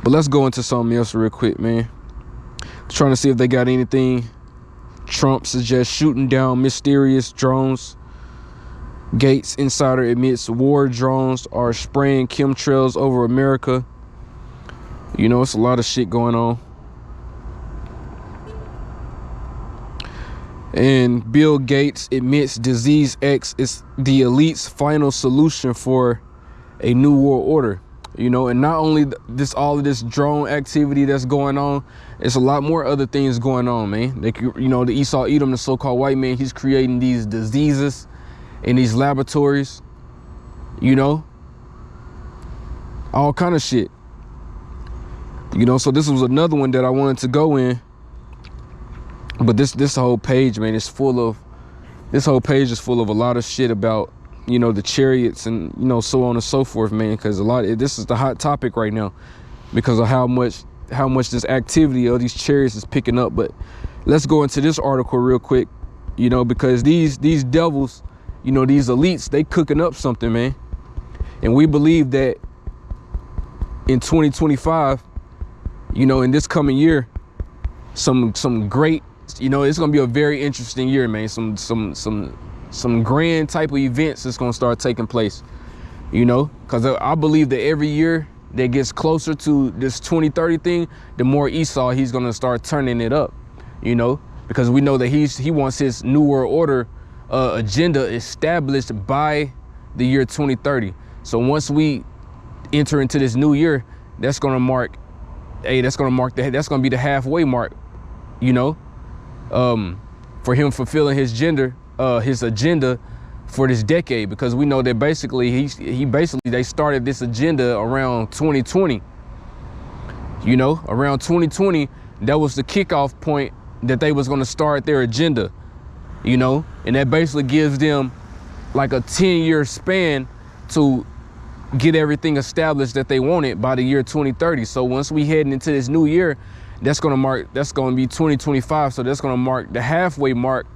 But let's go into something else real quick, man. Trying to see if they got anything. Trump suggests shooting down mysterious drones. Gates insider admits war drones are spraying chemtrails over America. You know, it's a lot of shit going on. And Bill Gates admits Disease X is the elite's final solution for a new world order. You know, and not only all of this drone activity that's going on, it's a lot more other things going on, man. You know, the Esau Edom, the so-called white man, he's creating these diseases in these laboratories, you know, all kind of shit. You know, so this was another one that I wanted to go in. But this whole page, man, is full of, this whole page is full of a lot of shit about, you know, the chariots and, you know, so on and so forth, man, because this is the hot topic right now because of how much this activity of these chariots is picking up. But let's go into this article real quick, you know, because these devils, you know, these elites, they cooking up something, man. And we believe that in 2025, you know, in this coming year, some great, you know, it's gonna be a very interesting year, man. Some grand type of events that's gonna start taking place, you know, because I believe that every year that gets closer to this 2030 thing, the more Esau he's gonna start turning it up, you know, because we know that he wants his new world order agenda established by the year 2030. So once we enter into this new year, that's gonna mark, that's gonna be the halfway mark, you know, for him fulfilling his agenda for this decade, because we know that basically they started this agenda around 2020. You know, around 2020, that was the kickoff point that they was going to start their agenda, you know, and that basically gives them like a 10-year span to get everything established that they wanted by the year 2030. So once we heading into this new year, that's going to be 2025. So that's going to mark the halfway mark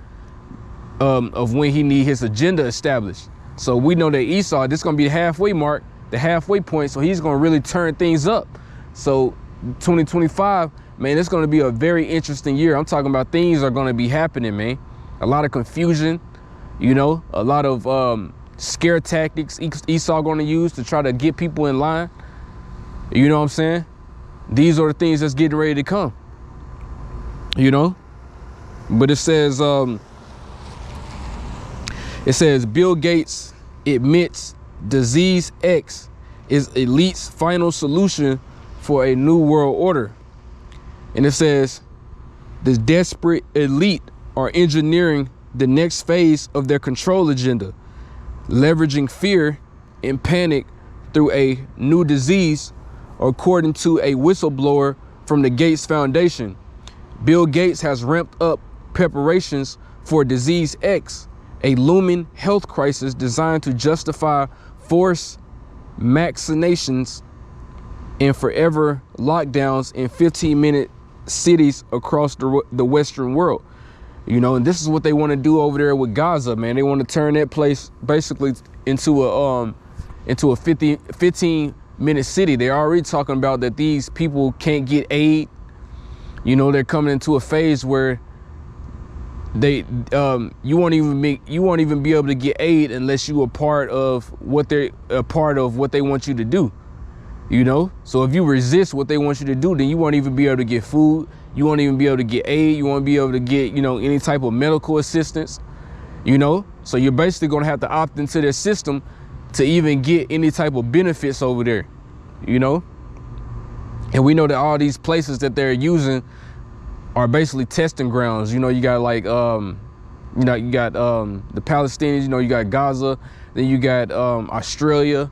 of when he need his agenda established. So we know that Esau, this is going to be the halfway mark, the halfway point. So he's going to really turn things up. So 2025, man, it's going to be a very interesting year. I'm talking about things are going to be happening, man. A lot of confusion, you know, a lot of scare tactics Esau going to use to try to get people in line. You know what I'm saying? These are the things that's getting ready to come, you know. But it says Bill Gates admits Disease X is elite's final solution for a new world order. And it says the desperate elite are engineering the next phase of their control agenda, leveraging fear and panic through a new disease, according to a whistleblower from the Gates Foundation. Bill Gates has ramped up preparations for Disease X, a looming health crisis designed to justify forced vaccinations and forever lockdowns in 15-minute cities across the Western world. You know, and this is what they want to do over there with Gaza, man. They want to turn that place basically into a 15-minute city. They're already talking about that these people can't get aid. You know, they're coming into a phase where you won't even be able to get aid unless you are part of what they want you to do. You know, so if you resist what they want you to do, then you won't even be able to get food. You won't even be able to get aid. You won't be able to get, you know, any type of medical assistance, you know. So you're basically going to have to opt into their system to even get any type of benefits over there, you know. And we know that all these places that they're using are basically testing grounds. You know, you got like, the Palestinians, you know, you got Gaza, then you got Australia,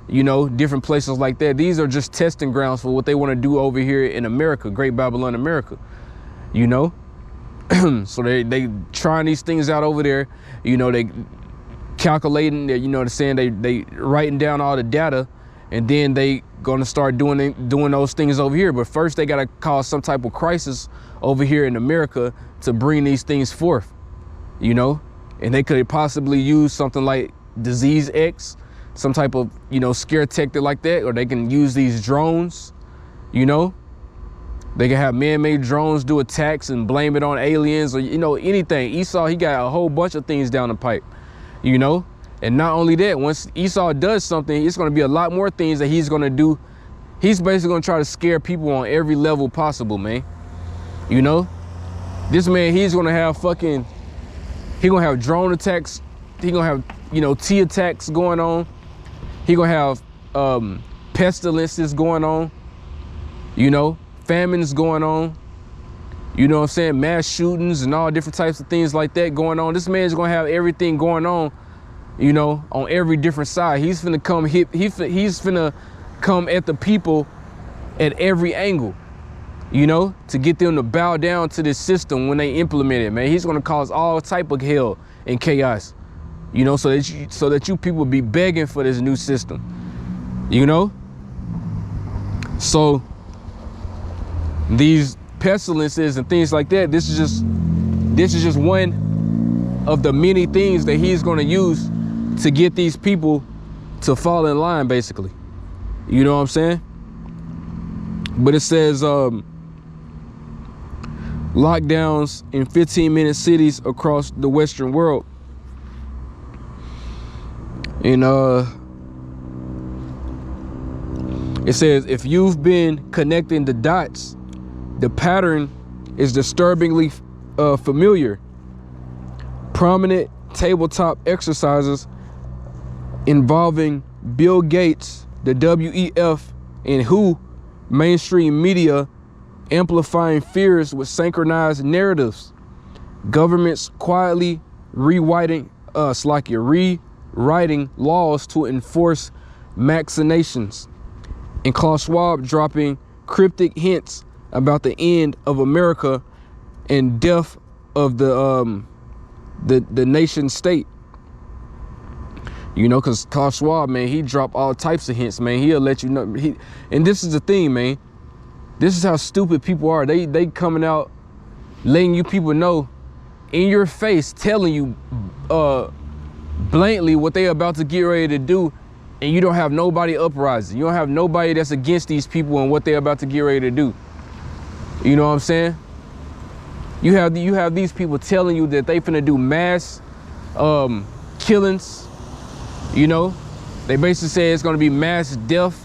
you know, different places like that. These are just testing grounds for what they want to do over here in America, Great Babylon, America, you know. So they trying these things out over there, you know, they calculating, you know, saying they writing down all the data, and then they gonna start doing those things over here. But first they gotta cause some type of crisis over here in America to bring these things forth, you know. And they could possibly use something like Disease X, some type of, you know, scare tactic like that, or they can use these drones, You know, they can have man-made drones do attacks and blame it on aliens or, you know, anything. Esau, he got a whole bunch of things down the pipe, you know? And not only that, once Esau does something, it's going to be a lot more things that he's going to do. He's basically going to try to scare people on every level possible, man. You know? This man, he's going to have fucking, he going to have drone attacks. He going to have, you know, T attacks going on. He going to have pestilences going on, you know, famines going on. You know what I'm saying? Mass shootings and all different types of things like that going on. This man's going to have everything going on, you know, on every different side. He's finna come he's finna come at the people at every angle, you know, to get them to bow down to this system when they implement it, man. He's gonna cause all type of hell and chaos, you know, so that you people be begging for this new system, you know. So these pestilences and things like that, this is just one of the many things that he's gonna use to get these people to fall in line, basically. You know what I'm saying? But it says lockdowns in 15-minute cities across the Western world. And it says, if you've been connecting the dots, the pattern is disturbingly familiar. Prominent tabletop exercises involving Bill Gates, the WEF, and WHO, mainstream media amplifying fears with synchronized narratives. Governments quietly rewriting laws to enforce vaccinations. And Klaus Schwab dropping cryptic hints about the end of America and death of the nation state. You know, because Klaus Schwab, man, he dropped all types of hints, man. He'll let you know. And this is the thing, man. This is how stupid people are. They coming out, letting you people know in your face, telling you blatantly what they about to get ready to do, and you don't have nobody uprising. You don't have nobody that's against these people and what they're about to get ready to do. You know what I'm saying? You have these people telling you that they finna do mass killings. You know, they basically say it's going to be mass death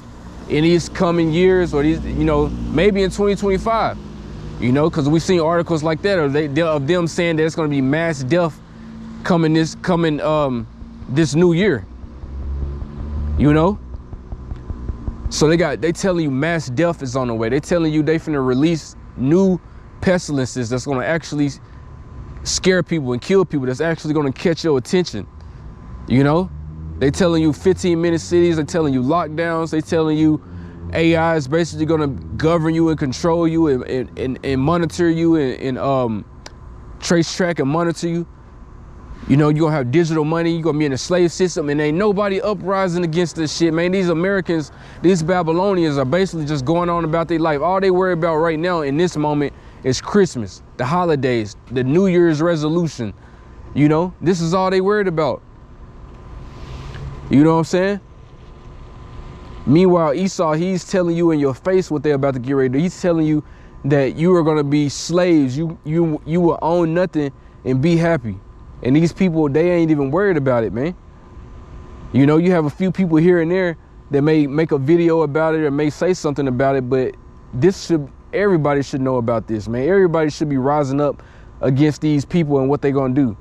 in these coming years, or these, you know, maybe in 2025. You know, because we've seen articles like that, or of them saying that it's going to be mass death coming this new year. You know, so they telling you mass death is on the way. They telling you they finna release new pestilences that's going to actually scare people and kill people. That's actually going to catch your attention. You know. They telling you 15-minute cities, they telling you lockdowns, they telling you AI is basically gonna govern you and control you and monitor you and trace, track, and monitor you. You know, you're gonna have digital money, you're gonna be in a slave system, and ain't nobody uprising against this shit, man. These Americans, these Babylonians are basically just going on about their life. All they worry about right now in this moment is Christmas, the holidays, the New Year's resolution. You know, this is all they worried about. You know what I'm saying? Meanwhile, Esau, he's telling you in your face what they're about to get ready to do. He's telling you that you are going to be slaves. You will own nothing and be happy. And these people, they ain't even worried about it, man. You know, you have a few people here and there that may make a video about it or may say something about it, but everybody should know about this, man. Everybody should be rising up against these people and what they're going to do.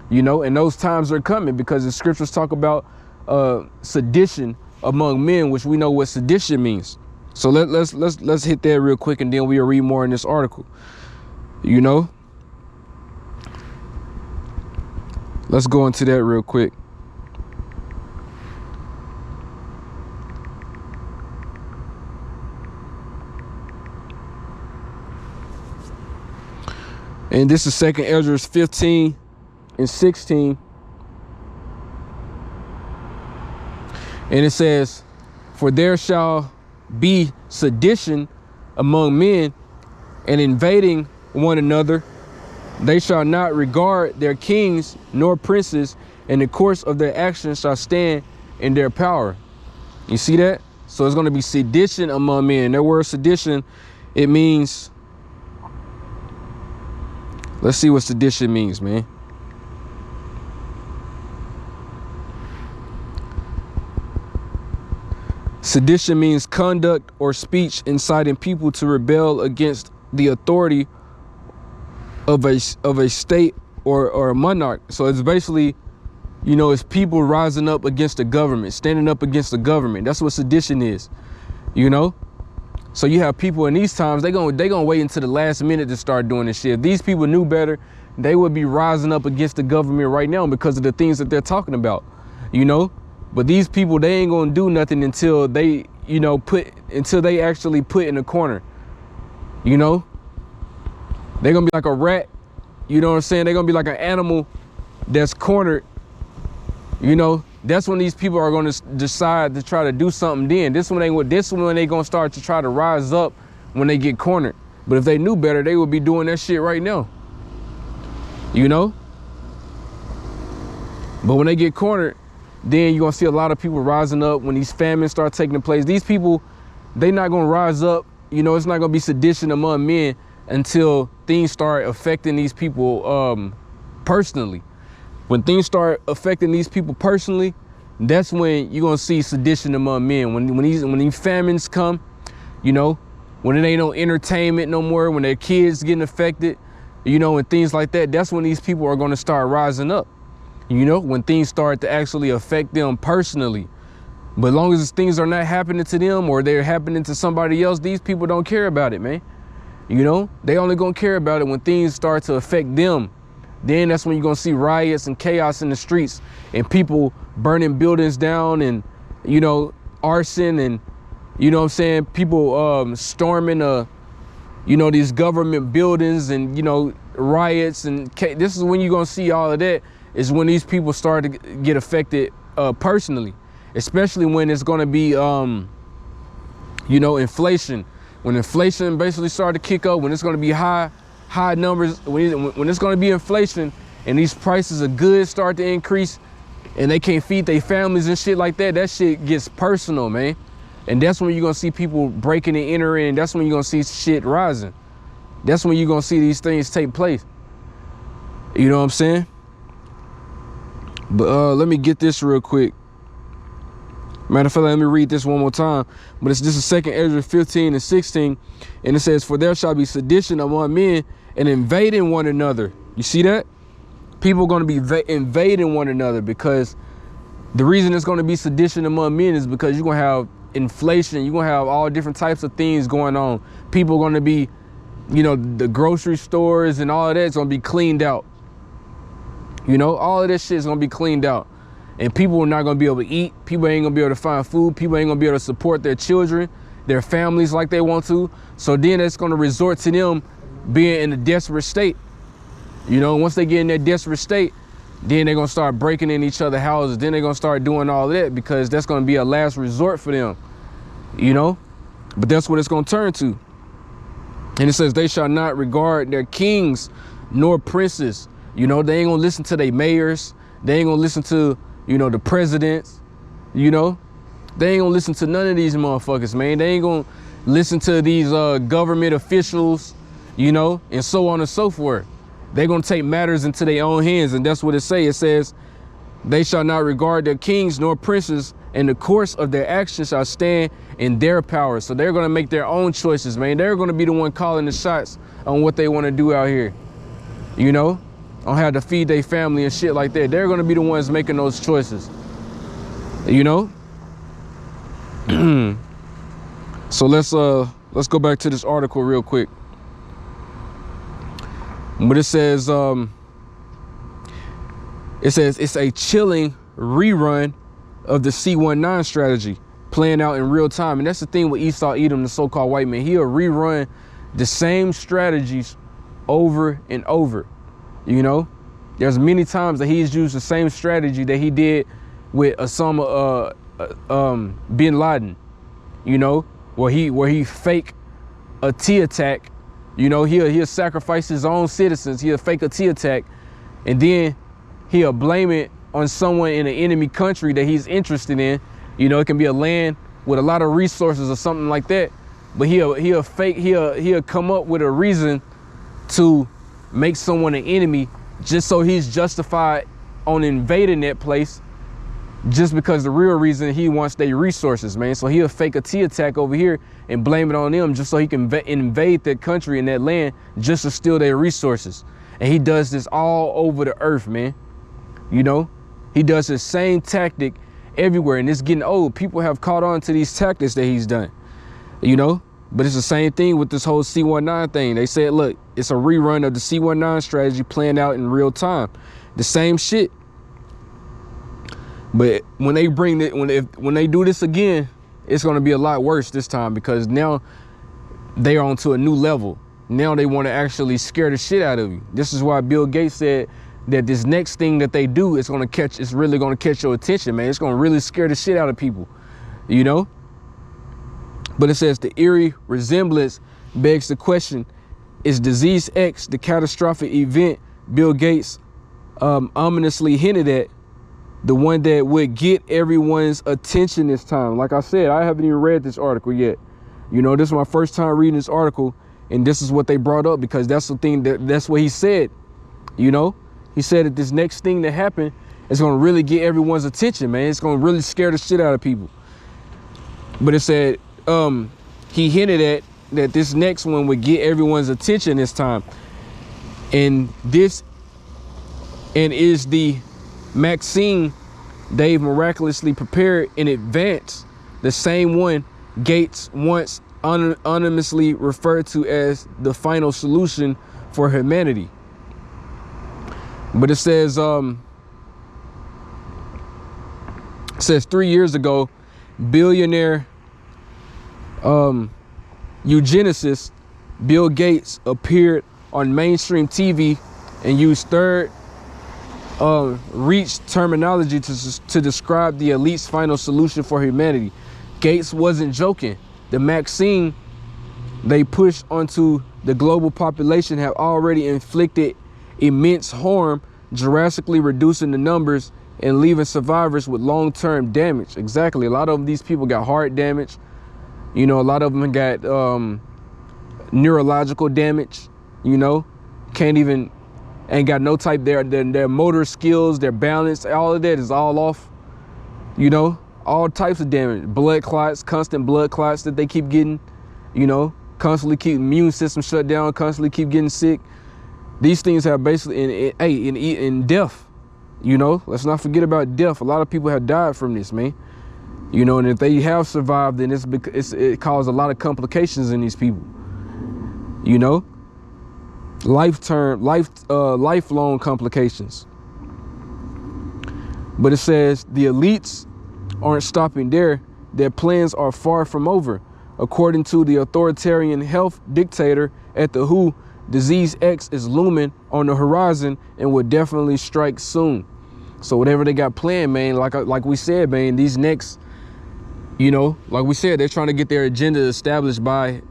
You know, and those times are coming because the scriptures talk about sedition among men, which we know what sedition means. So let's hit that real quick, and then we'll read more in this article. You know, let's go into that real quick. And this is 2 Ezra 15 and 16. And it says, for there shall be sedition among men and invading one another. They shall not regard their kings nor princes, and the course of their actions shall stand in their power. You see that? So it's going to be sedition among men. That word sedition, it means, let's see what sedition means, man. Sedition means conduct or speech inciting people to rebel against the authority of a state or a monarch. So it's basically, you know, it's people rising up against the government, standing up against the government. That's what sedition is, you know? So you have people in these times, they gonna wait until the last minute to start doing this shit. If these people knew better, they would be rising up against the government right now because of the things that they're talking about, you know? But these people, they ain't gonna do nothing until they, you know, until they actually put in a corner, you know? They're gonna be like a rat, you know what I'm saying? They're gonna be like an animal that's cornered, you know? That's when these people are gonna decide to try to do something then. This when they gonna start to try to rise up when they get cornered. But if they knew better, they would be doing that shit right now, you know? But when they get cornered, then you're gonna see a lot of people rising up when these famines start taking place. These people, they not gonna rise up, you know, it's not gonna be sedition among men until things start affecting these people personally. When things start affecting these people personally, that's when you're gonna see sedition among men. When these famines come, you know, when it ain't no entertainment no more, when their kids getting affected, you know, and things like that, that's when these people are gonna start rising up. You know, when things start to actually affect them personally. But as long as things are not happening to them or they're happening to somebody else, these people don't care about it, man. You know, they only gonna care about it when things start to affect them. Then that's when you're gonna see riots and chaos in the streets and people burning buildings down and, you know, arson and, you know what I'm saying, people storming, you know, these government buildings and, you know, riots. And this is when you're gonna see all of that, is when these people start to get affected personally, especially when it's gonna be, you know, inflation. When inflation basically start to kick up, when it's gonna be high numbers, when it's gonna be inflation and these prices of goods start to increase and they can't feed their families and shit like that, that shit gets personal, man. And that's when you're gonna see people breaking and entering, and that's when you're gonna see shit rising. That's when you're gonna see these things take place. You know what I'm saying? But let me get this real quick. Matter of fact, let me read this one more time. But this is 2 Ezra 15 and 16. And it says, "For there shall be sedition among men and invading one another." You see that? People are going to be invading one another, because the reason it's going to be sedition among men is because you're going to have inflation. You're going to have all different types of things going on. People are going to be, you know, the grocery stores and all of that is going to be cleaned out. You know, all of this shit is going to be cleaned out. And people are not going to be able to eat. People ain't going to be able to find food. People ain't going to be able to support their children, their families like they want to. So then it's going to resort to them being in a desperate state. You know, once they get in that desperate state, then they're going to start breaking in each other's houses. Then they're going to start doing all that, because that's going to be a last resort for them, you know. But that's what it's going to turn to. And it says, "They shall not regard their kings nor princes." You know, they ain't going to listen to their mayors. They ain't going to listen to, you know, the presidents, you know. They ain't going to listen to none of these motherfuckers, man. They ain't going to listen to these government officials, you know, and so on and so forth. They're going to take matters into their own hands. And that's what it says. It says, "They shall not regard their kings nor princes, and the course of their actions shall stand in their power." So they're going to make their own choices, man. They're going to be the one calling the shots on what they want to do out here, you know, on how to feed their family and shit like that. They're going to be the ones making those choices, you know. So let's go back to this article real quick. But it says it's a chilling rerun of the C-19 strategy playing out in real time. And that's the thing with Esau, Edom, the so-called white man. He'll rerun the same strategies over and over. You know, there's many times that he's used the same strategy that he did with Osama bin Laden, you know, where he fake a T attack. You know, he'll sacrifice his own citizens. He'll fake a T attack, and then he'll blame it on someone in an enemy country that he's interested in. You know, it can be a land with a lot of resources or something like that, but he'll come up with a reason to make someone an enemy just so he's justified on invading that place, just because the real reason he wants their resources, man. So he'll fake a T attack over here and blame it on them just so he can invade that country and that land just to steal their resources. And he does this all over the earth, man. You know, he does the same tactic everywhere, and it's getting old. People have caught on to these tactics that he's done, you know. But it's the same thing with this whole C-19 thing. They said, look, it's a rerun of the C-19 strategy playing out in real time. The same shit. But when they bring it, when they do this again, it's going to be a lot worse this time, because now they are onto a new level. Now they want to actually scare the shit out of you. This is why Bill Gates said that this next thing that they do is really going to catch your attention, man. It's going to really scare the shit out of people, you know? But it says the eerie resemblance begs the question, is Disease X the catastrophic event Bill Gates ominously hinted at, the one that would get everyone's attention this time? Like I said, I haven't even read this article yet. You know, this is my first time reading this article, and this is what they brought up, because that's the thing, that's what he said, you know? He said that this next thing that happened is going to really get everyone's attention, man. It's going to really scare the shit out of people. But it said, he hinted at that this next one would get everyone's attention this time. And is the vaccine they've miraculously prepared in advance, the same one Gates once anonymously referred to as the final solution for humanity. But it says 3 years ago, billionaire eugenicist Bill Gates appeared on mainstream TV and used third reach terminology to describe the elite's final solution for humanity. Gates wasn't joking. The vaccine they pushed onto the global population have already inflicted immense harm, drastically reducing the numbers and leaving survivors with long-term damage. Exactly. A lot of these people got heart damage. You know, a lot of them got neurological damage. You know, ain't got no type, their motor skills, their balance, all of that is all off. You know, all types of damage, blood clots, constant blood clots that they keep getting, you know, constantly keep immune system shut down, constantly keep getting sick. These things have basically, in death, you know, let's not forget about death. A lot of people have died from this, man. You know, and if they have survived, then it caused a lot of complications in these people, you know, lifelong complications. But it says the elites aren't stopping there. Their plans are far from over. According to the authoritarian health dictator at the WHO, Disease X is looming on the horizon and will definitely strike soon. So whatever they got planned, man, like we said, man, these next, you know, like we said, they're trying to get their agenda established by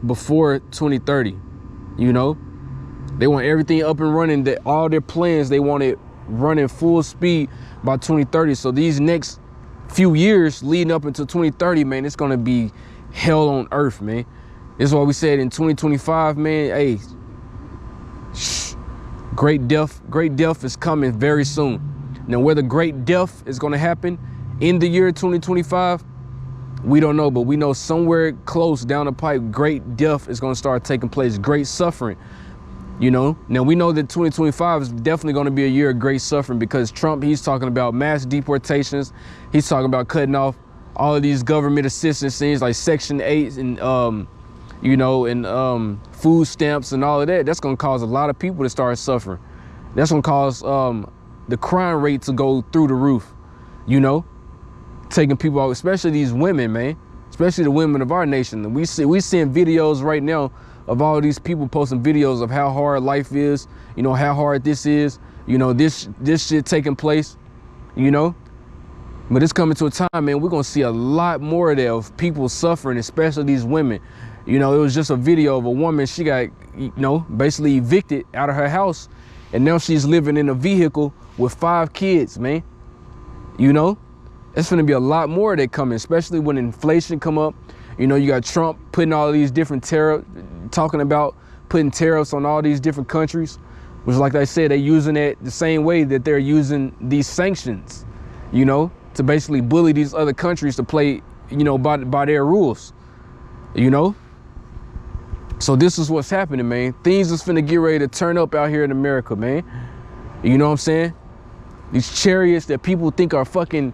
before 2030. You know, they want everything up and running, that all their plans, they want it running full speed by 2030. So these next few years leading up until 2030, man, it's going to be hell on earth, man. This is what we said in 2025, man. Hey, great death is coming very soon. Now, whether great death is going to happen in the year 2025, we don't know, but we know somewhere close down the pipe, great death is going to start taking place, great suffering. You know, now we know that 2025 is definitely going to be a year of great suffering, because Trump, he's talking about mass deportations. He's talking about cutting off all of these government assistance things like Section 8 and, you know, and food stamps and all of that. That's going to cause a lot of people to start suffering. That's going to cause the crime rate to go through the roof, you know, taking people out, especially these women, man, especially the women of our nation. And we seeing videos right now of all these people posting videos of how hard life is, you know, how hard this is, you know, this shit taking place, you know. But it's coming to a time, man, we're going to see a lot more of that, of people suffering, especially these women. You know, it was just a video of a woman, she got, you know, basically evicted out of her house, and now she's living in a vehicle with 5 kids, man. You know, It's going to be a lot more that coming, especially when inflation come up. You know, you got Trump putting all these different talking about putting tariffs on all these different countries, which, like I said, they're using it the same way that they're using these sanctions, you know, to basically bully these other countries to play, you know, by their rules, you know. So this is what's happening, man. Things is finna get ready to turn up out here in America, man. You know what I'm saying? These chariots that people think are fucking,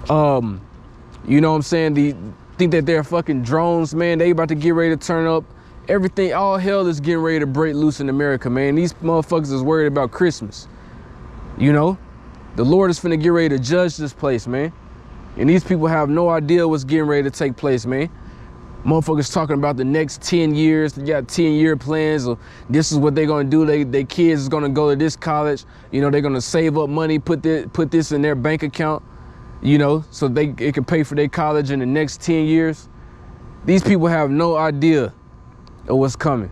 you know what I'm saying? Think that they're fucking drones, man. They about to get ready to turn up. Everything, all hell is getting ready to break loose in America, man. These motherfuckers is worried about Christmas. You know? The Lord is finna get ready to judge this place, man. And these people have no idea what's getting ready to take place, man. Motherfuckers talking about the next 10 years. They got 10-year plans. Or this is what they're gonna do. Their kids is gonna go to this college. You know, they're gonna save up money, put this in their bank account, you know, so it can pay for their college in the next 10 years. These people have no idea of what's coming,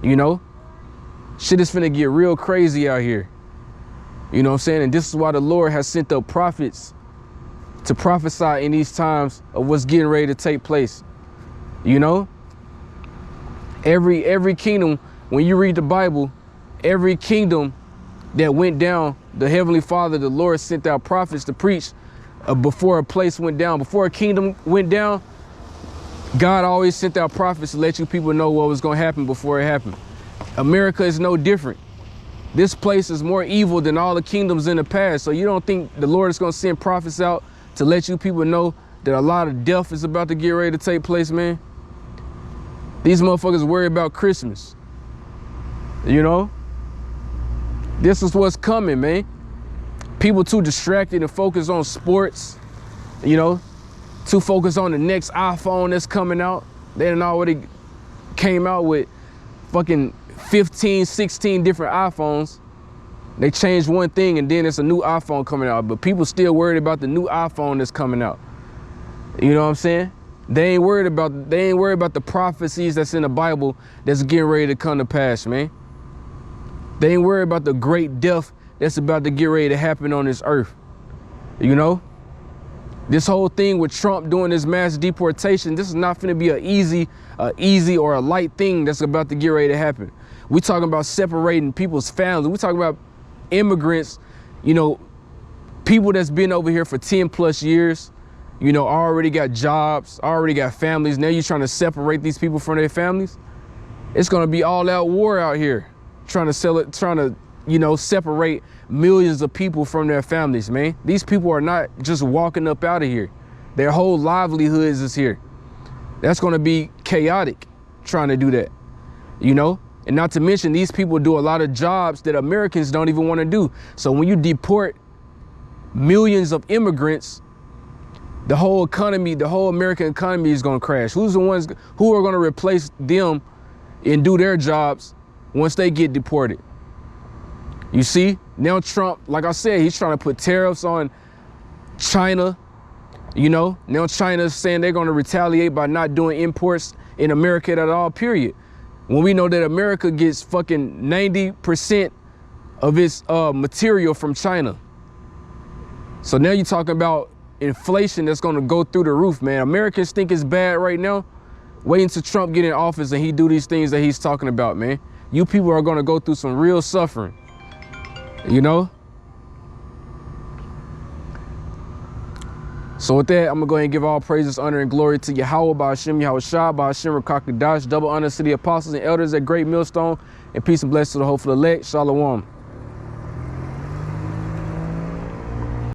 you know? Shit is finna get real crazy out here. You know what I'm saying? And this is why the Lord has sent up prophets to prophesy in these times of what's getting ready to take place. You know, every kingdom, when you read the Bible, every kingdom that went down, the Heavenly Father, the Lord sent out prophets to preach before a place went down. Before a kingdom went down, God always sent out prophets to let you people know what was going to happen before it happened. America is no different. This place is more evil than all the kingdoms in the past. So you don't think the Lord is going to send prophets out to let you people know that a lot of death is about to get ready to take place, man? These motherfuckers worry about Christmas. You know? This is what's coming, man. People too distracted and focused on sports, you know? Too focused on the next iPhone that's coming out. They done already came out with fucking 15, 16 different iPhones. They changed one thing and then it's a new iPhone coming out. But people still worried about the new iPhone that's coming out. You know what I'm saying? They ain't worried about the prophecies that's in the Bible that's getting ready to come to pass, man. They ain't worried about the great death that's about to get ready to happen on this earth. You know? This whole thing with Trump doing this mass deportation, this is not going to be an easy or a light thing that's about to get ready to happen. We talking about separating people's families. We talking about immigrants, you know, people that's been over here for 10 plus years. You know, already got jobs, already got families. Now you're trying to separate these people from their families. It's going to be all out war out here, trying to, you know, separate millions of people from their families, man. These people are not just walking up out of here. Their whole livelihoods is here. That's going to be chaotic trying to do that, you know? And not to mention, these people do a lot of jobs that Americans don't even want to do. So when you deport millions of immigrants, the whole economy, the whole American economy is going to crash. Who's the ones who are going to replace them and do their jobs once they get deported? You see, now Trump, like I said, he's trying to put tariffs on China. You know, now China's saying they're going to retaliate by not doing imports in America at all, period. When we know that America gets fucking 90% of its material from China. So now you're talking about inflation that's going to go through the roof, man. Americans think it's bad right now. Wait until Trump get in office and he do these things that he's talking about, man. You people are going to go through some real suffering, you know? So with that, I'm going to go ahead and give all praises, honor, and glory to Yahweh, Ba'ashem, Yahweh Shah, Ba'ashem, Rakakadash, double honor to the apostles and elders at Great Millstone, and peace and blessings to the hopeful elect. Shalom.